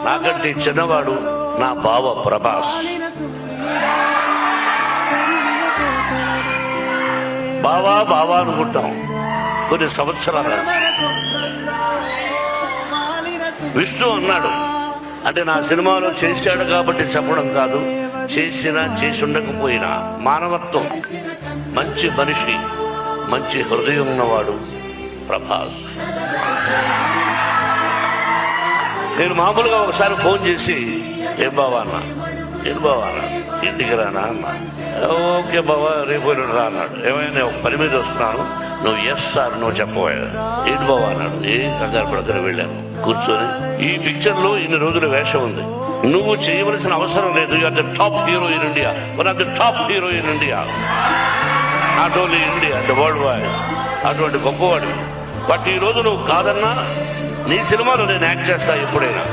నాకంటే చిన్నవాడు నా బావ ప్రభాస్. బావా బావా అనుకుంటాం కొన్ని సంవత్సరాలు. విష్ణు అన్నాడు, అంటే నా సినిమాలో చేశాడు కాబట్టి చెప్పడం కాదు, చేసినా చేసి ఉండకపోయినా మానవత్వం, మంచి మనిషి, మంచి హృదయం ఉన్నవాడు ప్రభాస్. నేను మామూలుగా ఒకసారి ఫోన్ చేసి ఏం బావా అన్నా, ఏం బావా అన్నా, ఇంటికి రానా అన్నా. ఓకే బావా రేపు రా అన్నాడు. ఏమైనా ఒక పని మీద వస్తున్నాను, నువ్వు ఎస్ సార్ నువ్వు చెప్పబోయా. ఏంటి బావా అన్నాడు. ఏం కంగారు పడతారు. వెళ్ళాను, కూర్చొని ఈ పిక్చర్లో ఇన్ని రోజుల వేషం ఉంది, నువ్వు చేయవలసిన అవసరం లేదు, you are the top hero in India, one of the top hero in India, not only India, the world wide. అటువంటి గొప్పవాడు. బట్ ఈరోజు నువ్వు కాదన్నా నీ సినిమాలో నేను యాక్ట్ చేస్తా ఎప్పుడైనా.